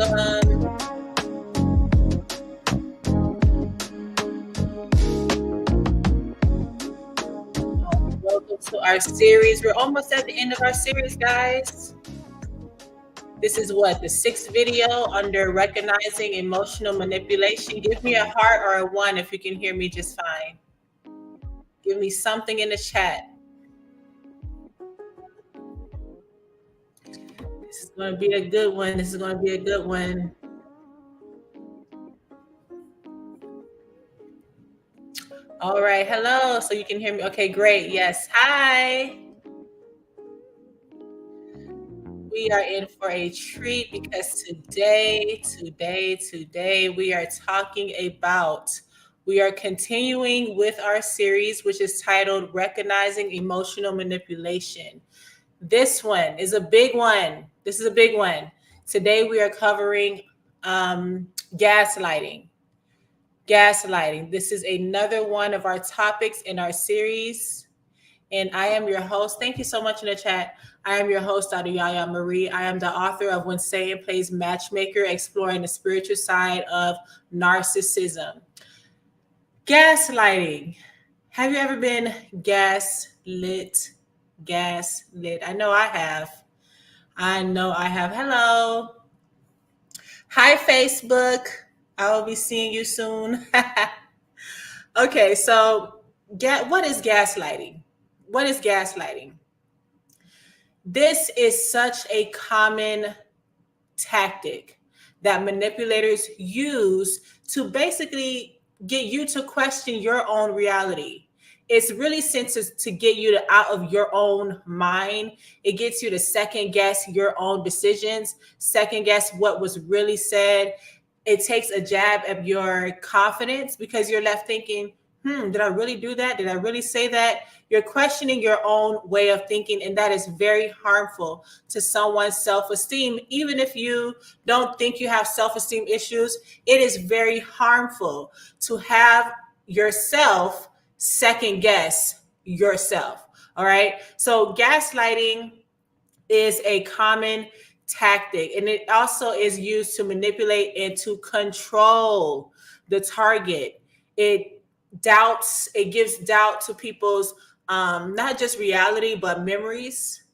welcome. Welcome to our series. We're almost at the end of our series, guys. This is what, the 6th video under recognizing emotional manipulation. Give me a heart or a 1 if you can hear me just fine. Give me something in the chat. This is going to be a good one. This is going to be a good one. All right. Hello. So you can hear me. Okay, great. Yes. Hi. We are in for a treat because today, we are talking about, we are continuing with our series, which is titled Recognizing Emotional Manipulation. This one is a big one. This is a big one. Today we are covering gaslighting. Gaslighting. This is another one of our topics in our series. And I am your host. Thank you so much in the chat. I am your host, Dr. Yaya Marie. I am the author of When Satan Plays Matchmaker, Exploring the Spiritual Side of Narcissism. Gaslighting. Have you ever been gaslit? Gaslit. I know I have. Hello. Hi, Facebook. I will be seeing you soon. Okay, so what is gaslighting? What is gaslighting? This is such a common tactic that manipulators use to basically get you to question your own reality. It's really sent to get you out of your own mind. It gets you to second guess your own decisions, second guess what was really said. It takes a jab at your confidence because you're left thinking, did I really do that? Did I really say that? You're questioning your own way of thinking, and that is very harmful to someone's self-esteem. Even if you don't think you have self-esteem issues, it is very harmful to have yourself second guess yourself. All right. So gaslighting is a common tactic, and it also is used to manipulate and to control the target. It gives doubt to people's not just reality, but memories,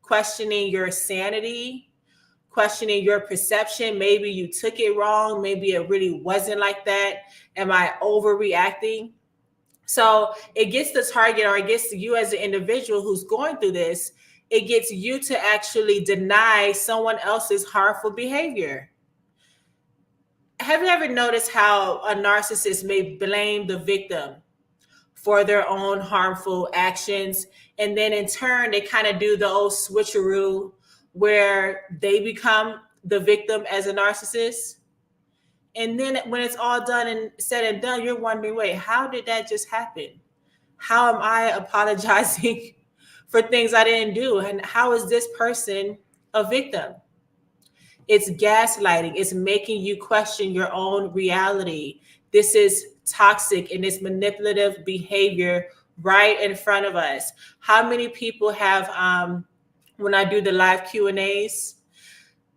questioning your sanity, questioning your perception. Maybe you took it wrong. Maybe it really wasn't like that. Am I overreacting? So it gets the target, or it gets you as an individual who's going through this, it gets you to actually deny someone else's harmful behavior. Have you ever noticed how a narcissist may blame the victim for their own harmful actions? And then in turn, they kind of do the old switcheroo where they become the victim as a narcissist. And then when it's all done and said and done, you're wondering, wait, how did that just happen? How am I apologizing for things I didn't do? And how is this person a victim? It's gaslighting. It's making you question your own reality. This is toxic and it's manipulative behavior right in front of us. How many people have, when I do the live Q&As,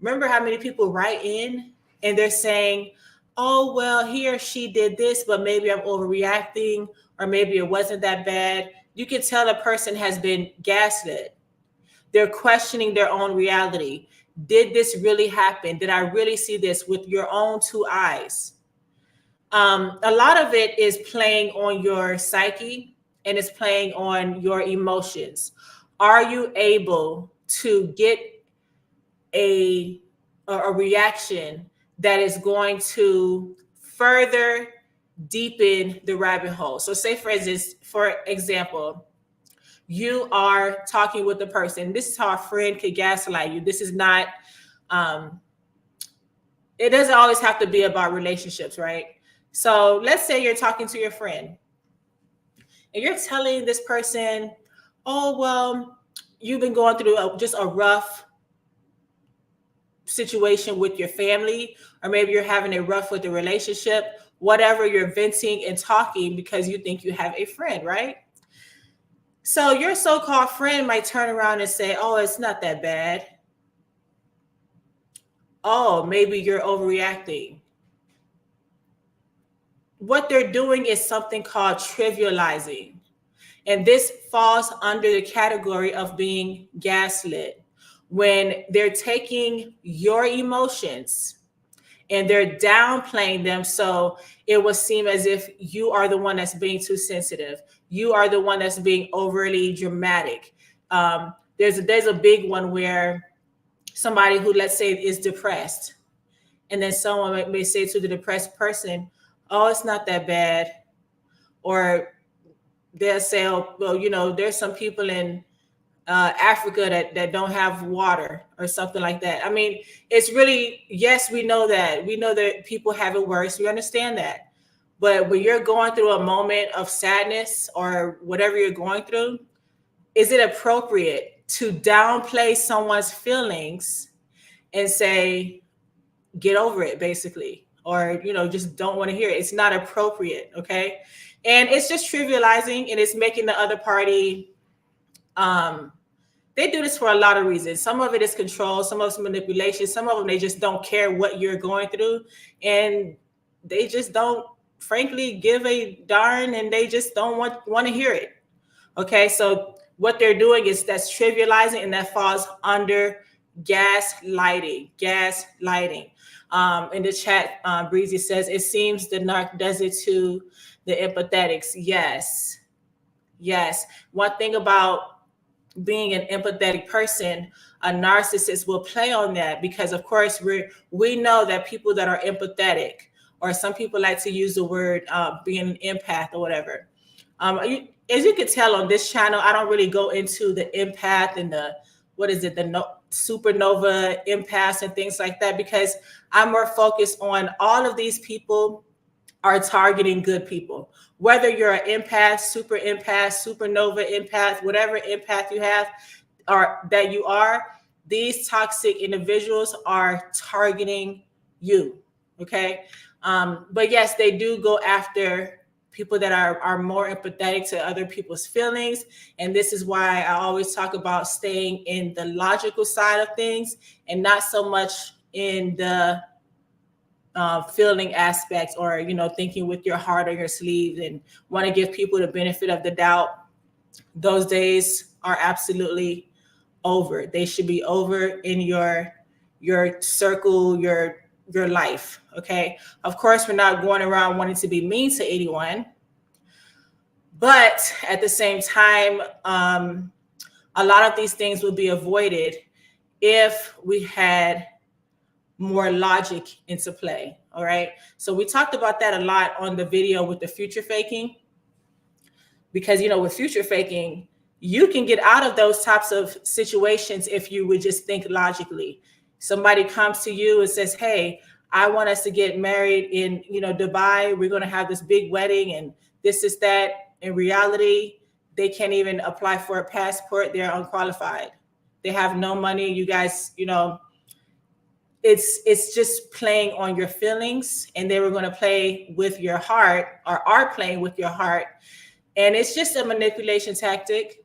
remember how many people write in and they're saying, oh, well, he or she did this, but maybe I'm overreacting, or maybe it wasn't that bad. You can tell the person has been gaslit. They're questioning their own reality. Did this really happen? Did I really see this with your own two eyes? A lot of it is playing on your psyche and it's playing on your emotions. Are you able to get a reaction that is going to further deepen the rabbit hole? So say, for example, you are talking with the person. This is how a friend could gaslight you. This is not, it doesn't always have to be about relationships, right? So let's say you're talking to your friend and you're telling this person, oh, well, you've been going through just a rough situation with your family, or maybe you're having it rough with the relationship, whatever, you're venting and talking because you think you have a friend, right? So your so-called friend might turn around and say, oh, it's not that bad. oh, maybe you're overreacting. What they're doing is something called trivializing. And this falls under the category of being gaslit, when they're taking your emotions and they're downplaying them, so it will seem as if you are the one that's being too sensitive. You are the one that's being overly dramatic. There's a big one where somebody who, let's say, is depressed, and then someone may say to the depressed person, "Oh, it's not that bad," or they'll say, "Oh, well, there's some people in Africa that don't have water," or something like that. I mean, it's really, yes, we know that. We know that people have it worse. We understand that. But when you're going through a moment of sadness or whatever you're going through, is it appropriate to downplay someone's feelings and say, get over it, basically, or, just don't want to hear it? It's not appropriate. Okay. And it's just trivializing, and it's making the other party, they do this for a lot of reasons. Some of it is control, some of it's manipulation, some of them, they just don't care what you're going through, and they just don't, frankly, give a darn, and they just don't want to hear it. Okay, so what they're doing is that's trivializing, and that falls under gaslighting. In the chat, Breezy says, it seems the narc does it to the empathetics. Yes. One thing about being an empathetic person, a narcissist will play on that, because of course we know that people that are empathetic, or some people like to use the word being an empath or whatever. As you can tell on this channel, I don't really go into the empath and the supernova empaths and things like that, because I'm more focused on all of these people are targeting good people. Whether you're an empath, super empath, supernova empath, whatever empath you have or that you are, these toxic individuals are targeting you. Okay. But yes, they do go after people that are more empathetic to other people's feelings. And this is why I always talk about staying in the logical side of things and not so much in the feeling aspects, or thinking with your heart on your sleeve and want to give people the benefit of the doubt. Those days are absolutely over. They should be over in your circle, your life. Okay, of course, we're not going around wanting to be mean to anyone, but at the same time, a lot of these things would be avoided if we had more logic into play. All right. So we talked about that a lot on the video with the future faking, because, with future faking, you can get out of those types of situations if you would just think logically. Somebody comes to you and says, hey, I want us to get married in, Dubai. We're going to have this big wedding and this is that. In reality, they can't even apply for a passport. They're unqualified. They have no money. You guys, it's just playing on your feelings, and they were going to play with your heart, or are playing with your heart. And it's just a manipulation tactic.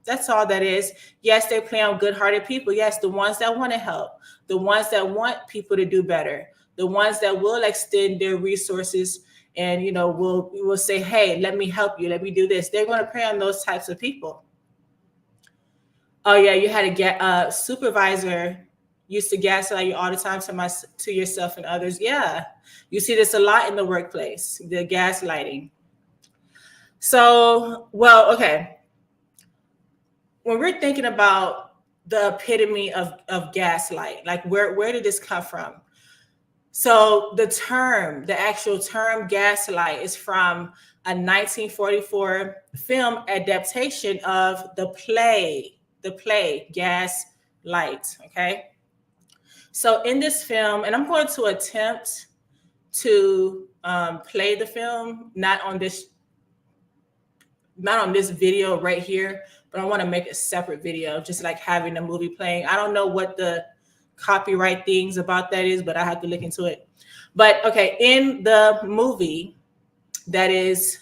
That's all that is. Yes, they play on good-hearted people. Yes, the ones that want to help, the ones that want people to do better, the ones that will extend their resources and, will say, hey, let me help you. Let me do this. They're going to prey on those types of people. Oh, yeah, you had a supervisor used to gaslight you all the time to yourself and others. Yeah, you see this a lot in the workplace, the gaslighting. So, well, okay. When we're thinking about the epitome of gaslight, like where did this come from? So the actual term gaslight is from a 1944 film adaptation of the play Gaslight. Okay. So in this film, and I'm going to attempt to play the film, not on this video right here, but I want to make a separate video, just like having the movie playing. I don't know what the copyright things about that is, but I have to look into it. But okay, in the movie that is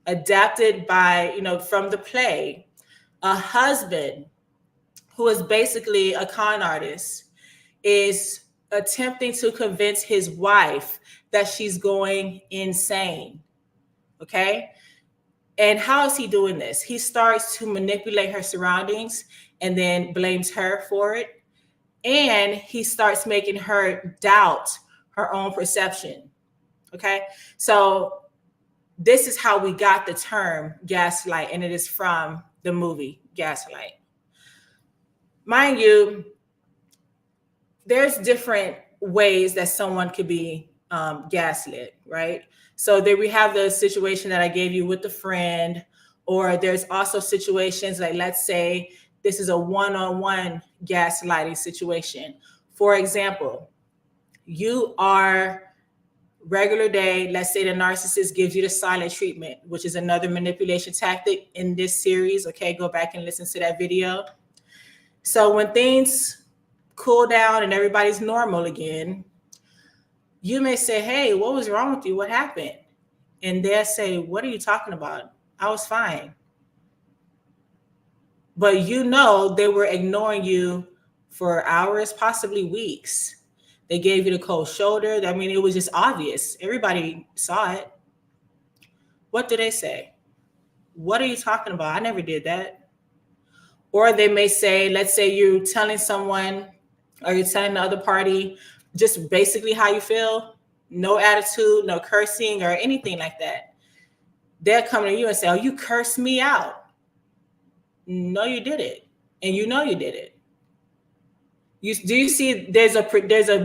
adapted by, from the play, a husband who is basically a con artist is attempting to convince his wife that she's going insane. Okay. And how is he doing this? He starts to manipulate her surroundings and then blames her for it. And he starts making her doubt her own perception. Okay. So this is how we got the term gaslight, and it is from the movie Gaslight. Mind you, there's different ways that someone could be gaslit, right? So there we have the situation that I gave you with the friend, or there's also situations like, let's say this is a one-on-one gaslighting situation. For example, you are regular day, let's say the narcissist gives you the silent treatment, which is another manipulation tactic in this series. Okay, go back and listen to that video. So when things cool down and everybody's normal again, you may say, hey, what was wrong with you? What happened? And they'll say, what are you talking about? I was fine. But you know they were ignoring you for hours, possibly weeks. They gave you the cold shoulder. I mean, it was just obvious. Everybody saw it. What do they say? What are you talking about? I never did that. Or they may say, let's say you're telling someone or you're telling the other party just basically how you feel, no attitude, no cursing or anything like that. They'll come to you and say, oh, you cursed me out. No, you did it. And you know you did it. Do you see there's a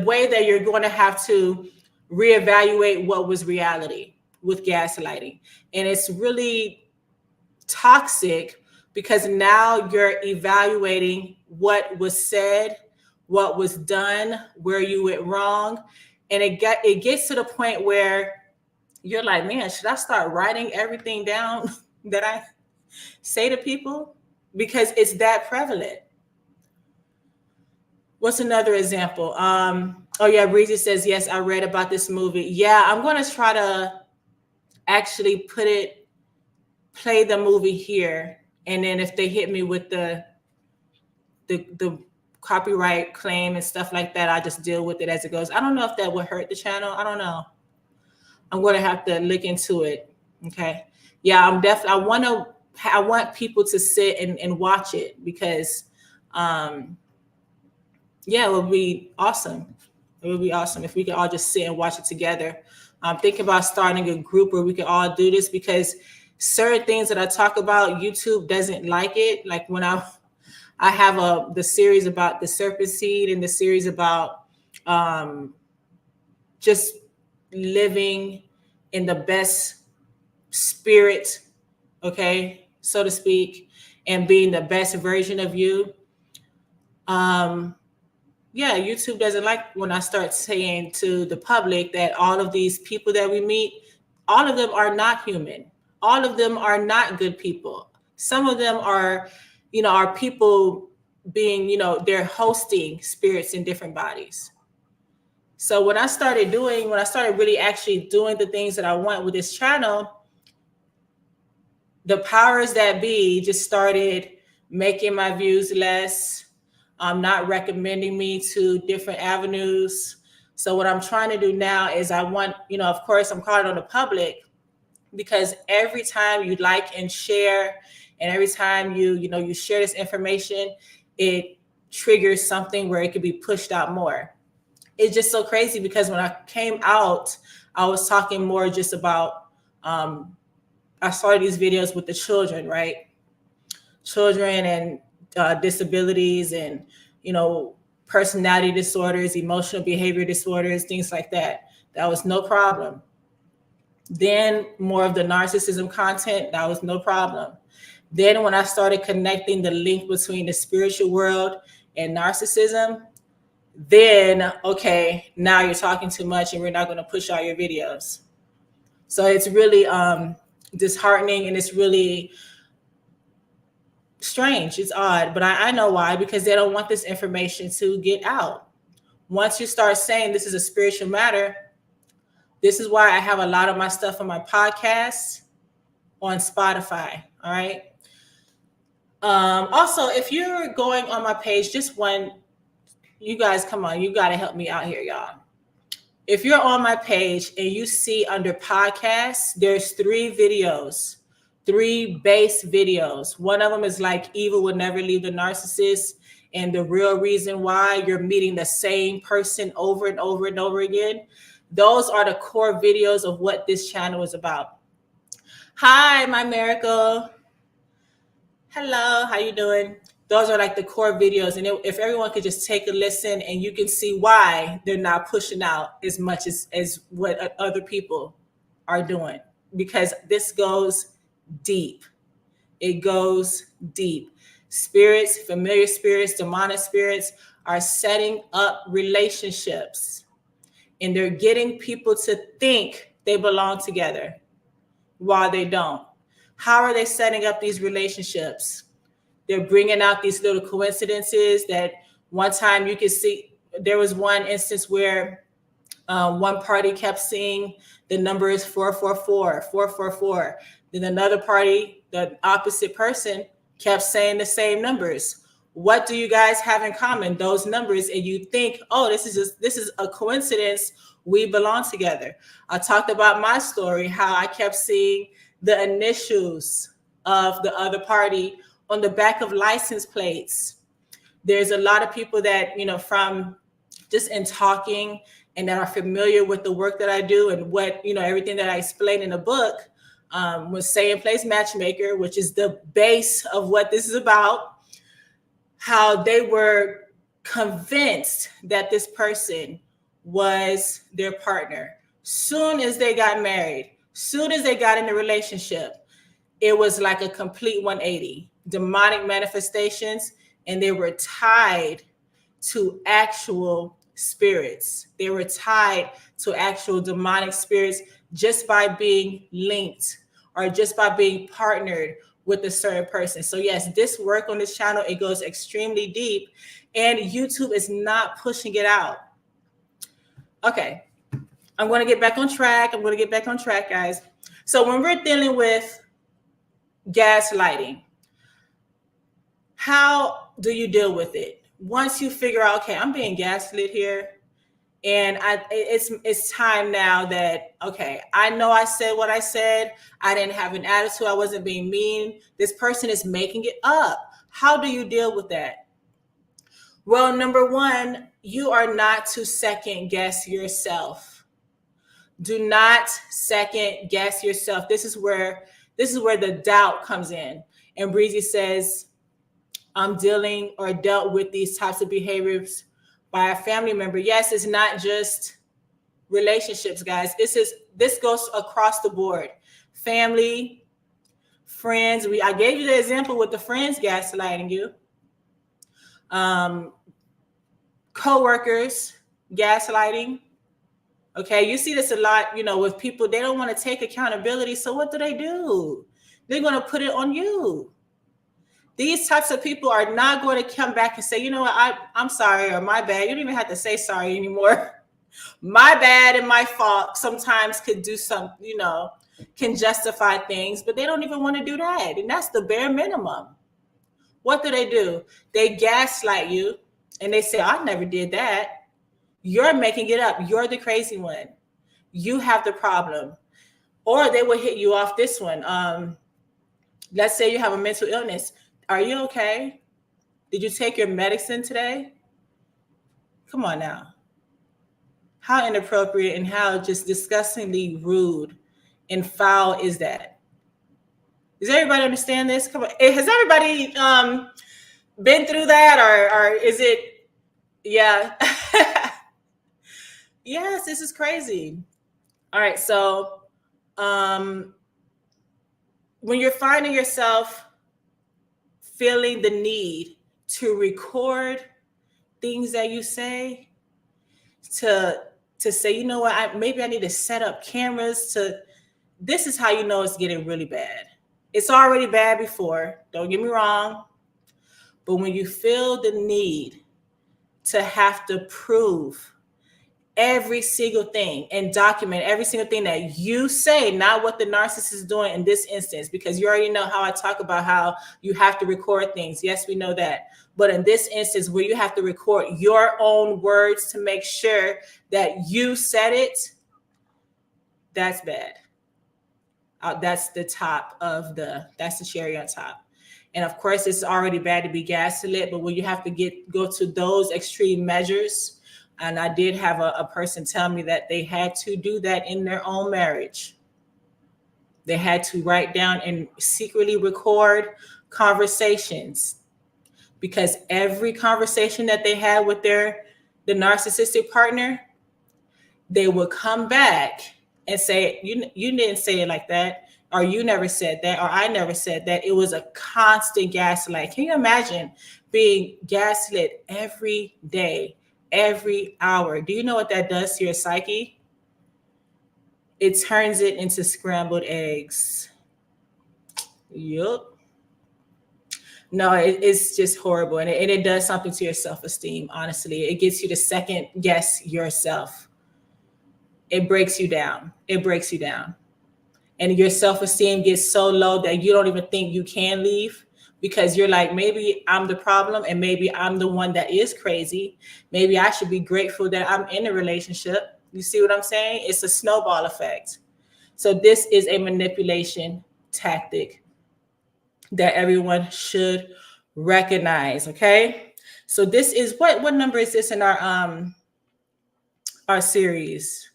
way that you're going to have to reevaluate what was reality with gaslighting. And it's really toxic because now you're evaluating what was said, what was done, where you went wrong. And it gets to the point where you're like, man, should I start writing everything down that I say to people? Because it's that prevalent. What's another example? Oh yeah, Breezy says, yes, I read about this movie. Yeah, I'm going to try to actually play the movie here. And then if they hit me with the copyright claim and stuff like that, I just deal with it as it goes. I don't know if that would hurt the channel. I don't know. I'm going to have to look into it. Okay. Yeah, I'm definitely, I want people to sit and watch it because, yeah, it would be awesome. It would be awesome if we could all just sit and watch it together. I'm thinking about starting a group where we can all do this because certain things that I talk about, YouTube doesn't like it. Like when I have the series about the serpent seed and the series about just living in the best spirit, okay, so to speak, and being the best version of you. Yeah, YouTube doesn't like when I start saying to the public that all of these people that we meet, all of them are not human. All of them are not good people. Some of them are people being, they're hosting spirits in different bodies. So when I started really actually doing the things that I want with this channel, the powers that be just started making my views less, not recommending me to different avenues. So what I'm trying to do now is I want, of course, I'm calling on the public because every time you like and share, and every time you share this information, it triggers something where it could be pushed out more. It's just so crazy because when I came out, I was talking more just about, I started these videos with the children, right? Children and disabilities and, personality disorders, emotional behavior disorders, things like that. That was no problem. Then more of the narcissism content, that was no problem. Then when I started connecting the link between the spiritual world and narcissism, then, okay, now you're talking too much and we're not going to push all your videos. So it's really disheartening and it's really strange. It's odd, but I know why, because they don't want this information to get out. Once you start saying this is a spiritual matter, this is why I have a lot of my stuff on my podcast on Spotify. All right. Also, if you're going on my page, just one You guys, come on, you got to help me out here, y'all. If you're on my page and you see under podcasts, there's 3 videos, 3 base videos. One of them is like evil will never leave the narcissist, and the real reason why you're meeting the same person over and over and over again. Those are the core videos of what this channel is about. Hi, my miracle. Hello, how you doing? Those are like the core videos, and if everyone could just take a listen, and you can see why they're not pushing out as much as what other people are doing, because this goes deep. It goes deep. Spirits, familiar spirits, demonic spirits are setting up relationships, and they're getting people to think they belong together while they don't. How are they setting up these relationships? They're bringing out these little coincidences that one time you could see. There was one instance where one party kept seeing the number is 444, 444. Then another party, the opposite person, kept saying the same numbers. What do you guys have in common? Those numbers. And you think, oh, this is a coincidence. We belong together. I talked about my story, how I kept seeing the initials of the other party on the back of license plates. There's a lot of people that, from just in talking, and that are familiar with the work that I do and what, everything that I explained in the book, was Say in Place Matchmaker, which is the base of what this is about, how they were convinced that this person was their partner. Soon as they got married, soon as they got in a relationship, it was like a complete 180. Demonic manifestations, and they were tied to actual spirits. They were tied to actual demonic spirits just by being linked or just by being partnered with a certain person. So yes, this work on this channel, it goes extremely deep, and YouTube is not pushing it out. Okay, I'm going to get back on track. Guys. So when we're dealing with gaslighting, how do you deal with it? Once you figure out, okay, I'm being gaslit here, and it's time now that, okay, I know I said what I said. I didn't have an attitude. I wasn't being mean. This person is making it up. How do you deal with that? Well, number one, you are not to second guess yourself. Do not second guess yourself. This is where the doubt comes in. And Breezy says, I'm dealt with these types of behaviors by a family member. Yes, it's not just relationships, guys. This goes across the board. Family, friends. I gave you the example with the friends gaslighting you. Co-workers gaslighting. Okay, you see this a lot, with people. They don't want to take accountability. So what do? They're going to put it on you. These types of people are not going to come back and say, you know what, I'm sorry, or my bad. You don't even have to say sorry anymore. My bad and my fault sometimes could do some, can justify things, but they don't even want to do that. And that's the bare minimum. What do? They gaslight you, and they say, I never did that. You're making it up. You're the crazy one. You have the problem. Or they will hit you off this one. Let's say you have a mental illness. Are you okay? Did you take your medicine today? Come on now. How inappropriate and how just disgustingly rude and foul is that? Does everybody understand this? Come on. Has everybody been through that, or is it? Yeah. Yes, this is crazy. All right. So when you're finding yourself feeling the need to record things that you say, to say, you know what, maybe I need to set up cameras this is how you know it's getting really bad. It's already bad before, don't get me wrong. But when you feel the need to have to prove every single thing and document every single thing that you say, not what the narcissist is doing in this instance, because you already know how I talk about how you have to record things. Yes, we know that. But in this instance where you have to record your own words to make sure that you said it, that's bad. That's the cherry on top. And of course, it's already bad to be gaslit, but when you have to go to those extreme measures, and I did have a person tell me that they had to do that in their own marriage. They had to write down and secretly record conversations, because every conversation that they had with the narcissistic partner, they would come back and say, you didn't say it like that, or you never said that, or I never said that. It was a constant gaslight. Can you imagine being gaslit every day, every hour? Do you know what that does to your psyche? It turns it into scrambled eggs. Yup. No, it's just horrible. And it does something to your self-esteem, honestly. It gets you to second guess yourself. It breaks you down. It breaks you down. And your self-esteem gets so low that you don't even think you can leave, because you're like, maybe I'm the problem and maybe I'm the one that is crazy. Maybe I should be grateful that I'm in a relationship. You see what I'm saying? It's a snowball effect. So this is a manipulation tactic that everyone should recognize. Okay. So this is what number is this in our series?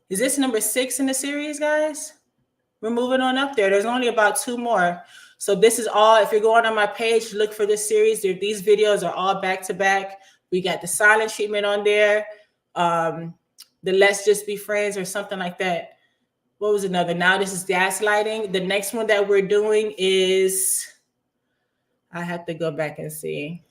Is this number 6 in the series, guys? We're moving on up there. There's only about 2 more. So this is all, if you're going on my page, look for this series. These videos are all back to back. We got the silent treatment on there. The let's just be friends or something like that. What was another? Now this is gaslighting. The next one that we're doing is, I have to go back and see.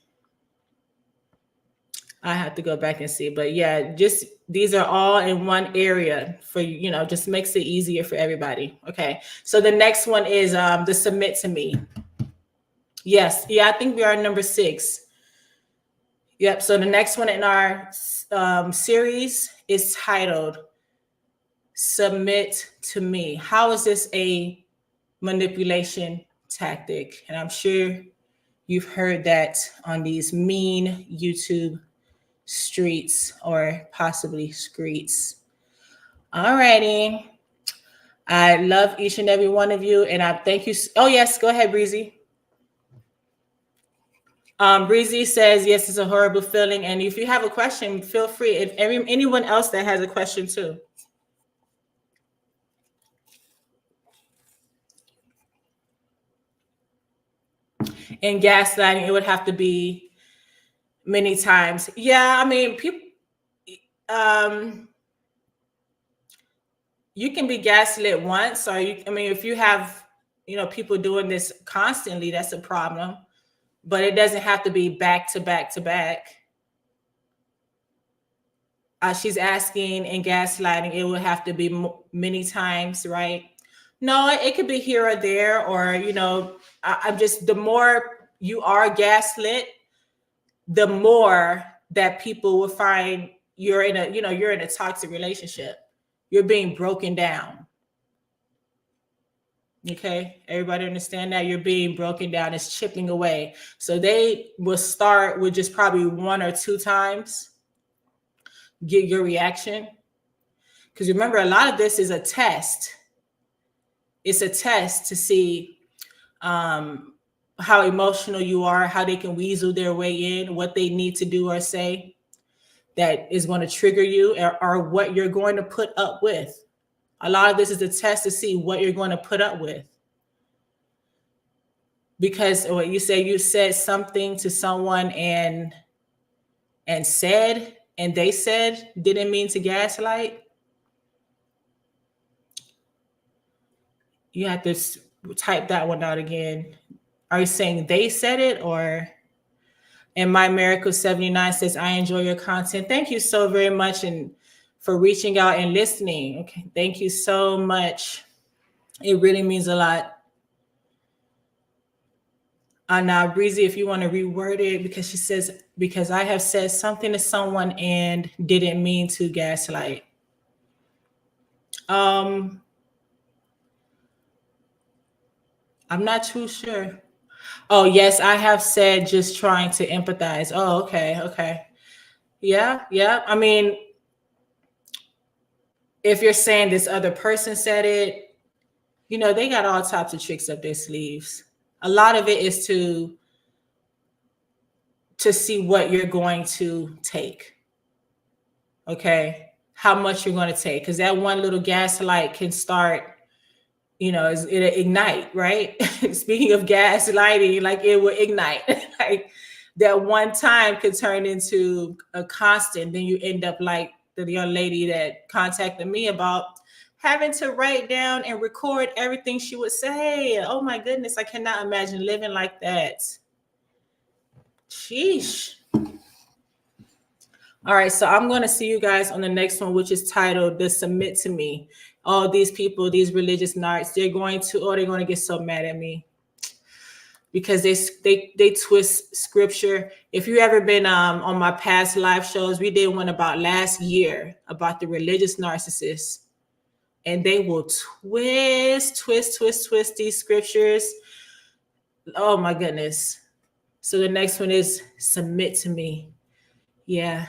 But yeah, just these are all in one area for, just makes it easier for everybody. Okay. So the next one is the submit to me. Yes. Yeah, I think we are number 6. Yep. So the next one in our series is titled Submit to Me. How is this a manipulation tactic? And I'm sure you've heard that on these mean YouTube streets, or possibly streets. All righty. I love each and every one of you, and I thank you. Oh yes, go ahead, Breezy. Breezy says yes, it's a horrible feeling, and if you have a question, feel free. If anyone else that has a question too. In gaslighting, it would have to be many times. Yeah, I mean, people. You can be gaslit once, or if you have, people doing this constantly, that's a problem. But it doesn't have to be back to back to back. She's asking in gaslighting, it would have to be many times, right? No, it could be here or there, or I'm just, the more you are gaslit, the more that people will find you're in a toxic relationship. You're being broken down. Okay, everybody understand that? You're being broken down. It's chipping away. So they will start with just probably 1 or 2 times, get your reaction. Because remember, a lot of this is a test. It's a test to see how emotional you are, how they can weasel their way in, what they need to do or say that is going to trigger you, or what you're going to put up with. A lot of this is a test to see what you're going to put up with. Because what you said something to someone and they said didn't mean to gaslight. You have to type that one out again. Are you saying they said it, or? And My Miracle 79 says, I enjoy your content. Thank you so very much, and for reaching out and listening. Okay, thank you so much. It really means a lot. Now, Breezy, if you want to reword it, because she says, because I have said something to someone and didn't mean to gaslight. Um, I'm not too sure. Oh, yes, I have said just trying to empathize. Oh, okay, okay. Yeah, yeah. I mean, if you're saying this other person said it, they got all types of tricks up their sleeves. A lot of it is to see what you're going to take. Okay. How much you're going to take. Because that one little gaslight can start, it ignite, right? Speaking of gaslighting, like it will ignite. Like that one time could turn into a constant. Then you end up like the young lady that contacted me about having to write down and record everything she would say. Oh my goodness, I cannot imagine living like that. Sheesh. All right, so I'm going to see you guys on the next one, which is titled "The Submit to Me." All these people, these religious narcs, they're going to get so mad at me because they twist scripture. If you ever been on my past live shows, we did one about last year about the religious narcissists, and they will twist these scriptures. Oh my goodness! So the next one is "Submit to Me." Yeah.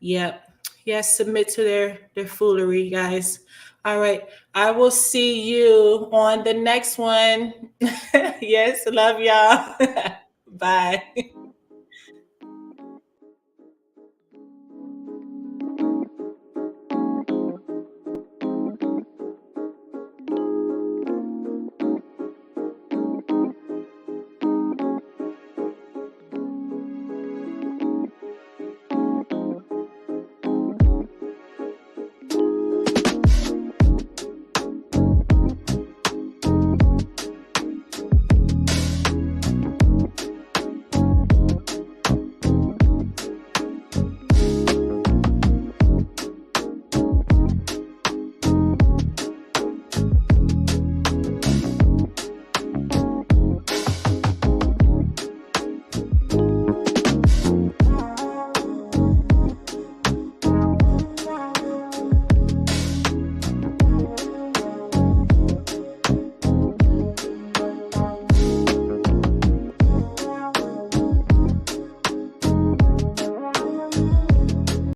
Yep. Yes, submit to their foolery, guys. All right. I will see you on the next one. Yes, love y'all. Bye.